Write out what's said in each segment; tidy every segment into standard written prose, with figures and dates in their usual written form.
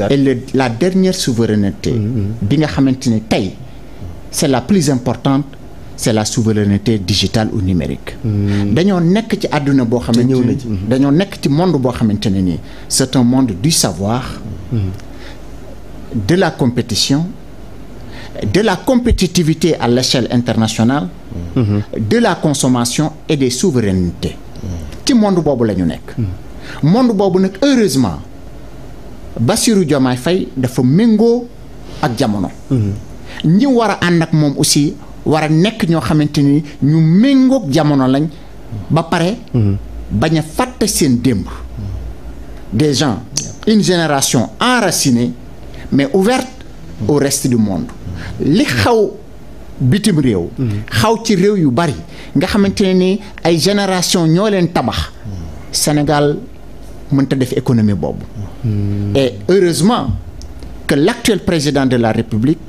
et la dernière souveraineté bi nga xamante ne tey c'est la plus importante, c'est la souveraineté digitale ou numérique. dañoo nekk ci àdduna boo xamante ne dañoo nekk ci monde boo xamante ne nii c'est un monde du savoir, de la compétition, de la compétitivité à l'échelle internationale, de la consommation et des souverainetés. ci monde boobu la ñu nekk. monde boobu nag heureusement Bassirou Diomaye Faye dafa méngoo ak jamono. ñi war a ànd ak moom aussi war a nekk ñoo xamante ni ñu méngoog jamono lañ ba pare. bañ a fàtte seen démb. des gens, une génération enracinée mais ouverte au reste du monde. li xaw bitim réew. xaw ci réew yu bari nga xamante ne ni ay génération ñoo leen tabax. Sénégal mënta def économie boobu. et heureusement que l'actuel président de la République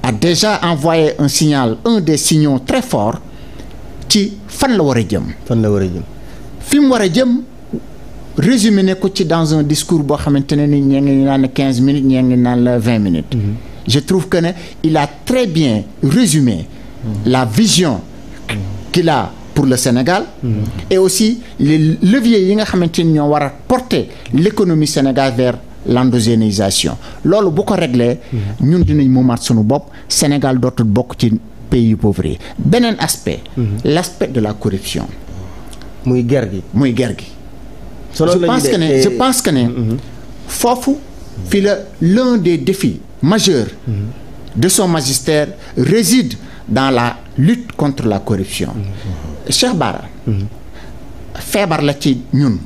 a déjà envoyé un signal, un des signaux très forts ci fan la war a jëm. fi mu war a jëm résumé ne ko ci dans un discours boo xamante ne ni ñee ngi naan 15 minutes ñee ngi naan la 20 minutes. Je trouve que il a très bien résumé la vision qu'il a pour le Sénégal et aussi les leviers yi nga xamante ni ñoo war a porter l'économie sénégalaise vers l'endogénéisation. loolu bu ko réglé ñun dinañ moomaat sunu bopp. Sénégal dootul bokk ci pays yu pauvres yi. beneen aspect l'aspect de la corruption. muy guerre gi. je pense que ne foofu fi la l'un des défis majeurs de son magistère réside dans la lutte contre la corruption. Cheikh Bara feebar la ci ñun.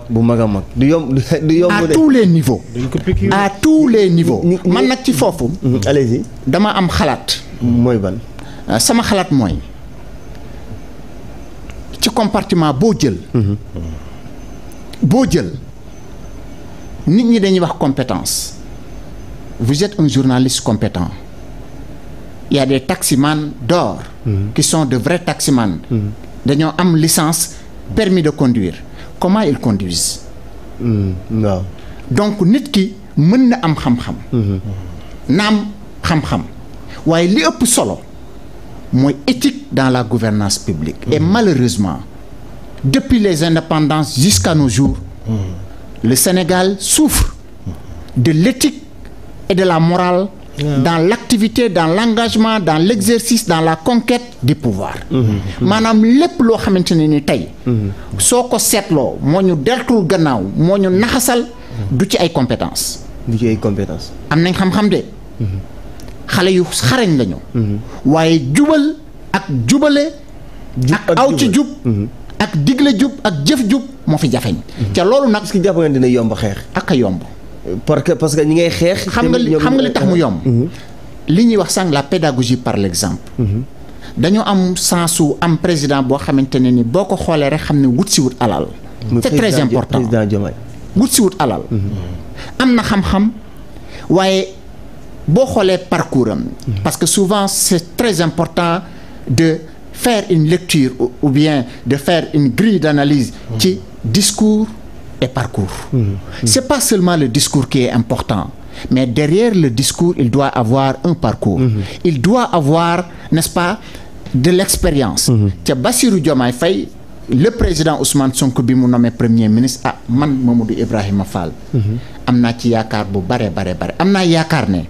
bu mag a mag du yomb à tous les niveaux. à tous les niveaux. man nag ci foofu. allez-y. dama am xalaat. mooy ban. sama xalaat mooy ci compartiment boo jël. nit ñi dañuy wax compétence. vous êtes un journaliste compétent. il y a des taximans d'or qui sont de vrais taximans. dañoo am licence permis de conduire. comment ils conduisent. waaw. donc nit ki mën na am xam-xam. naam xam-xam waaye li ëpp solo mooy éthique dans la gouvernance publique. et malheureusement depuis les indépendances jusqu'à nos jours. le Sénégal souffre de l'éthique et de la morale. dans l'activité, dans l'engagement, dans l'exercice, dans la conquête du pouvoir. maanaam lépp loo xamante ne ni tey. soo ko seetloo moo ñu deltul gannaaw moo ñu naxasal. du ci ay compétences. am nañ xam-xam de. xale yu xarañ lañu. waaye jubal ak jubale. ak aw ci jub. ak digle jub ak jëf jub moo fi jafeñ. ca loolu nag. est-ce que jàpp nga dina yomb xeex. ak a yomb. parce que ñi ngay xeex. xam nga li tax mu yomb. li ñuy wax sànq la pédagogie par l'exemple. dañoo am sensu am président boo xamante ne ni boo ko xoolee rek xam ne wut si wut alal. c'est très important président Diomaye. wut si wut alal. am na xam-xam waaye boo xoolee parcours am. parce que souvent c'est très important de faire une lecture ou bien de faire une grille d'analyse ci discours et parcours. C'est pas seulement le discours qui est important, mais derrière le discours, il doit avoir un parcours. Il doit avoir, n'est-ce pas, de l'expérience. Ca Bassirou Diomaye Faye, le président Ousmane Sonko bi mu nommé premier ministre man Mamadou Ibrahima Fall. am naa ci yaakaar bu bare. am naa yaakaar ne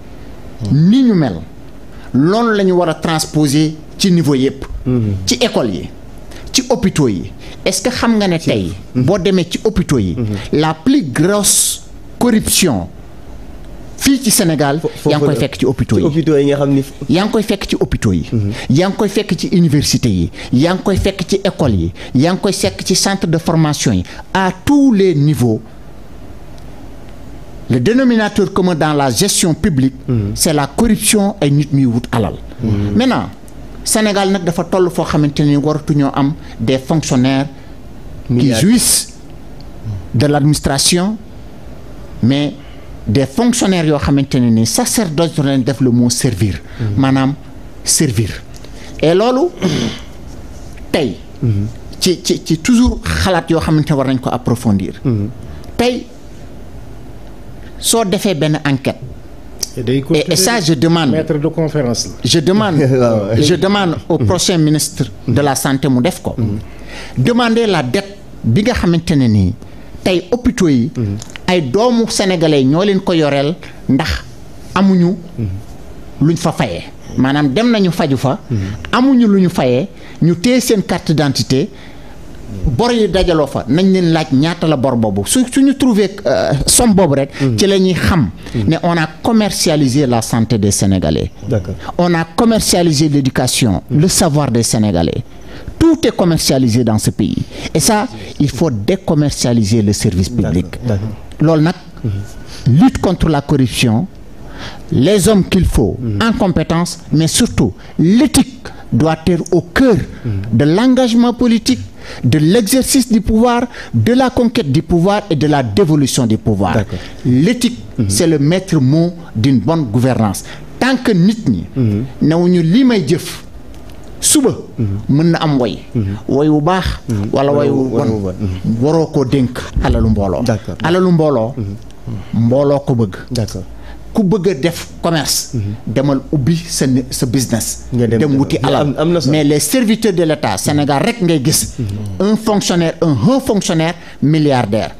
ni ñu mel loolu la ñu war a transposer ci niveau yépp. ci école yi ci hôpitaux yi. est-ce que xam nga ne tey boo demee ci hôpitaux yi la plus grosse corruption fii ci Sénégal yaa ngi koy fekk ci hôpitaux yi nga xam ni yaa ngi koy fekk ci hôpitaux yi yaa ngi koy fekk ci université yi yaa ngi koy fekk ci école yi yaa ngi koy fekk ci centre de formation yi à tous les niveaux. Le dénominateur commun dans la gestion publique c'est la corruption ay nit ñuy wut alal. Maintenant Sénégal nag dafa toll foo xamante ni waratuñoo am des fonctionnaires qui jouissent de l'administration mais des fonctionnaires yoo xamante ne ni sacerdoce leen def le mot servir. maanaam servir. et loolu tey. ci toujours xalaat yoo xamante ne war nañ ko approfondir. tey soo defee benn enquête. Et ça je demande maître de conférence la. je demande au prochain ministre de la santé mu def ko. demander la dette bi nga xamante ne nii tey hôpitaux yi. ay doomu sénégalais ñoo leen ko yoreel ndax amuñu luñ fa fayee. maanaam dem nañu faju fa. amuñu lu ñu fayee ñu téye seen carte d'identité. bor yi dajaloo fa nañ leen laaj ñaata la bor boobu suñu trouvé somme boobu rek. ci la ñuy xam. ne on a commercialisé la santé des Sénégalais. D'accord. On a commercialisé l'éducation, le savoir des Sénégalais. Tout est commercialisé dans ce pays. Et ça, il faut décommercialiser le service public. Loolu nag lutte contre la corruption, les hommes qu'il faut en compétence, mais surtout l'éthique doit être au cœur de l'engagement politique, de l'exercice du pouvoir, de la conquête du pouvoir et de la dévolution du pouvoir. L'éthique, c'est le maître mot d'une bonne gouvernance. Tant que nit ñi newuñu lii may jëf suba mën na am woy wu baax wala woy wu bon waroo koo dénk alalu mbooloo. alalu mbooloo mbooloo ko bëgg. D'accord. ku bëgg a def commerce. demal ubbi sa business. dem wuti alal mais les serviteurs de l'État Sénégal rek ngay gis. un fonctionnaire un haut fonctionnaire milliardaire.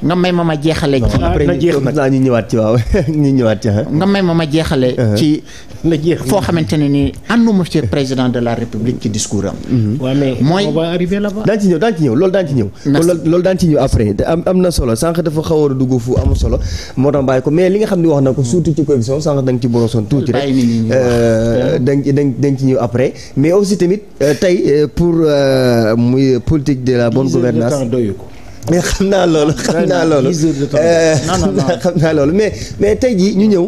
nga may ma jeexale ci. ñu ñëwaat ci waaw ñu ñëwaat ci. nga may ma jeexale ci. foo xamante ne nii ànduma ci président de la République ci discours am. mais mooy on va arriver là-bas. daan ci ñëw loolu daan ci ñëw. loolu daan ci ñëw après am na solo sànq dafa xaw a dugg fu am solo moo tax bàyyi ko mais li nga xam ne wax na ko surtout ci corruption sànq da nga ci borosoon tuuti rek. dañ ci ñëw après mais aussi tamit tey pour muy politique de la bonne gouvernance mais xam naa loolu xam naa loolu mais tey jii ñu ñëw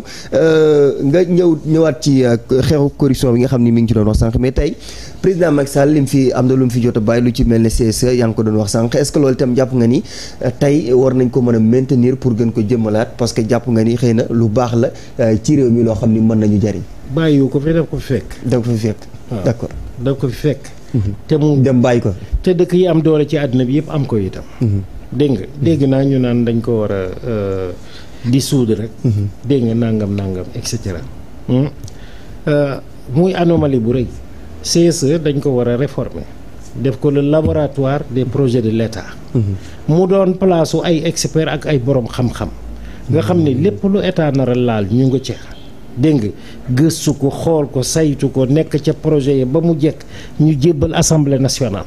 nga ñëwaat ci xeexu corruption bi nga xam ni mi ngi ci doon wax sànq mais tey président Macky Sall lim fi am na lu mu fi jot a bàyyi lu ci mel ne CSE yaa ngi ko doon wax sànq est-ce que loolu itam jàpp nga ni tey war nañ ko mën a maintenir pour gën ko jëmmalaat parce que jàpp nga ni xëy na lu baax la ci réew mi loo xam ni mën nañu jariñ. bàyyiwu ko fi daf ko fi fekk. daf ko fi fekk. d'accord daf ko fi fekk. te mu dem bàyyi ko. te dëkk yi am doole ci àddina bi yëpp am ko itam. dégg naa ñu naan dañ ko war a dissoudre rek. dégg nga nangam et cetera. muy anomalie bu rëy. CSE dañ ko war a réformer def ko le laboratoire des projets de l'État. mu doon place su ay experts ak ay borom xam-xam. nga xam ne lépp lu état nar a laal ñu nga ci. dégg nga gëstu ko xool ko saytu ko nekk ca projet yi ba mu jekk ñu jébbal assemblée nationale.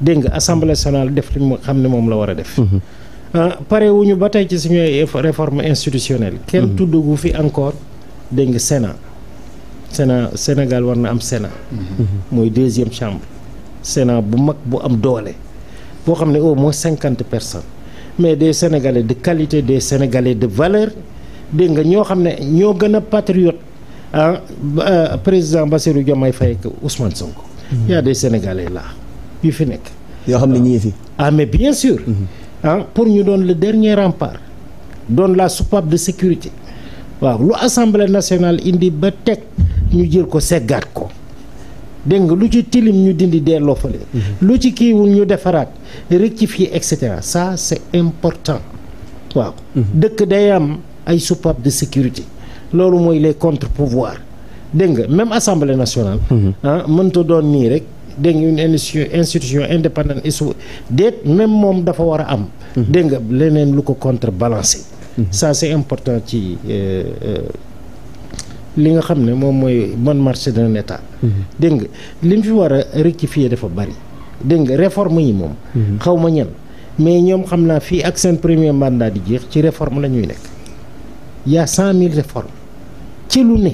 dégg nga assemblée nationale def li mu xam ne moom la war a def. pare wuñu ba tey ci suñuy réforme institutionnelle. kenn tuddagu fi encore dégg nga Sénégal war na am Sénat. mooy deuxième chambre. Sénat bu mag bu am doole. boo xam ne au moins 50 personnes. mais des Sénégalais de qualité des Sénégalais de valeur. dégg nga ñoo xam ne ñoo gën a patriote président Bassirou Diomaye Faye ak Ousmane Sonko. y a des Sénégalais là yu fi nekk. yoo xam ne ñi ngi fi. mais bien sûr. pour ñu doon le dernier rempart. doon la soupape de sécurité. waaw lu assemblée nationale indi ba teg ñu jël ko seggaat ko. dégg nga lu ci tilim ñu dindi delloo fële. lu ci kiiwul ñu defaraat rectifier et cetera ça c'est important. waaw dëkk day am ay soupape de sécurité loolu mooy les contre-pouvoirs dégg nga même assemblée nationale. mënta doon nii rek dégg nga une institution indépendante et déet même moom dafa war a am. dégg nga leneen lu ko contrebalancer. ça c'est important ci li nga xam ne moom mooy bonne marche d'un état. dégg nga li mu fi war a rectifier dafa bari dégg nga réforme yi moom. xaw ma ñan mais ñoom xam naa fii ak seen premier mandat di jeex ci réforme la ñuy nekk. y a 100 000 réformes ci lu ne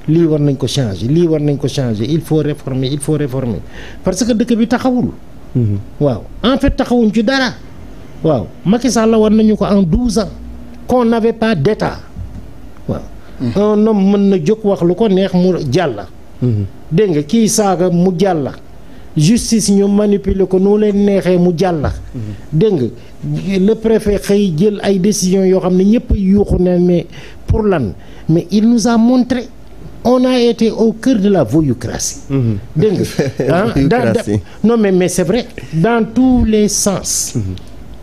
lii war nañ ko changer lii war nañ ko changer il faut réformer parce que dëkk bi taxawul. waaw en fait taxawuñ ci dara. waaw Macky Sall la war nañu ko en 12 ans qu'on n'avait pas d'état waaw. un homme mën na jóg wax lu ko neex mu jàll. dégg nga kii saaga mu jàll. justice ñu manipuler ko nu leen neexee mu jàll. dégg nga le préfet xëy jël ay décisions yoo xam ne ñëpp a yuuxu ne mais pour lan mais il nous a montré on a été au cœur de la voyoucratie. dégg nga non mais c'est vrai dans tous les sens.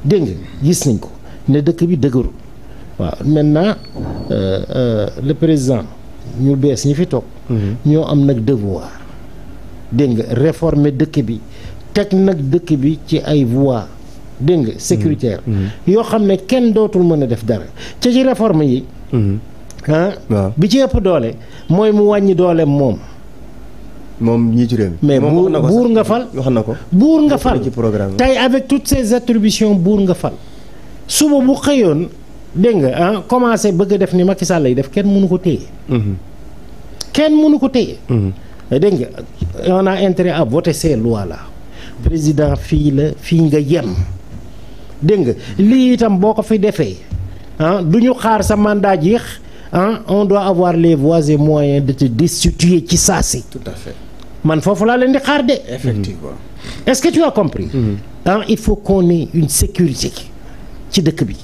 dégg nga gis nañ ko ne dëkk bi dëgëru waaw maintenant le président ñu bees ñi fi toog. ñoo am nag devoir dégg nga réformer dëkk bi teg nag dëkk bi ci ay voies dégg nga sécuritaire yoo xam ne kenn dootul mën a def dara ca ci réforme yi. bi ci ëpp doole mooy mu wàññi dooleem moom. moom ñii ci réew mi. mais buur nga fal wax na ko. buur nga fal ci programme tey avec toutes ces attributions buur nga fal suba bu xëyoon dégg nga commencé bëgg a def ni Macky Sall lay def kenn mënu ko téye. kenn mënu ko téye. dégg nga on a intérêt à voter ces lois là président fii la fii nga yem dégg nga lii itam boo ko fi defee du ñu xaar sa mandat jeex on doit avoir les voies et moyens de te destituer ci saa si. tout à fait. man foofu laa leen di xaar de. effectivement. est-ce que tu as compris. Il faut qu'on ait une sécurité ci dëkk bi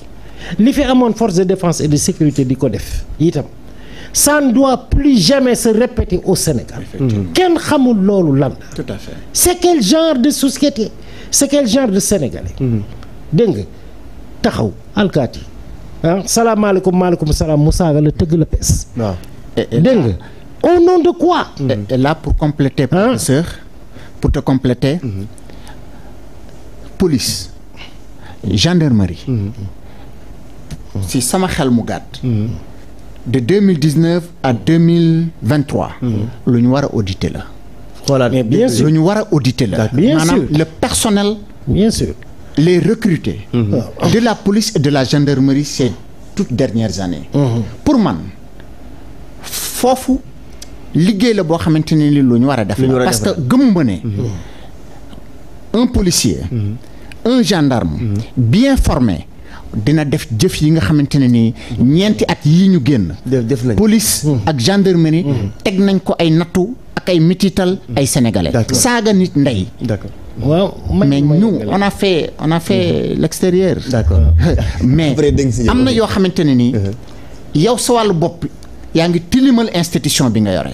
li fi amoon force de défense et de sécurité di ko def itam ça ne doit plus jamais se répéter au Sénégal. kenn xamul loolu lan la. tout à fait. c'est quel genre de société c'est quel genre de Sénégalais. dégg nga taxaw alkaati salaamaaleykum maaleykum salaam mu saaga la tëgg la pes. waaw dégg nga au nom de quoi. et là pour compléter professeur pour te compléter police gendarmerie si sama xel mu gàtt de 2019 à 2023 lu ñu war a auditer la xoolaat mais bien sûr lu ñu war a auditer la bien sûr maanaam le personnel bien sûr les recrutés de la police et de la gendarmerie ces toutes dernières années pour man foofu liggéey la boo xamante ne li lu ñu war a def la parce que gëmuma ne un policier un gendarme bien formé dina def jëf yi nga xamante ne nii ñeenti at yii ñu génn def nañ police ak gendarmerie teg nañ ko ay nattu ak ay mitital ay sénégalais saaga nit ndey d'accord waaw mais nous on a fait l'extérieur d'accord mais am na yoo xamante ne nii yow sa wàllu bopp yaa ngi tilimal institution bi nga yore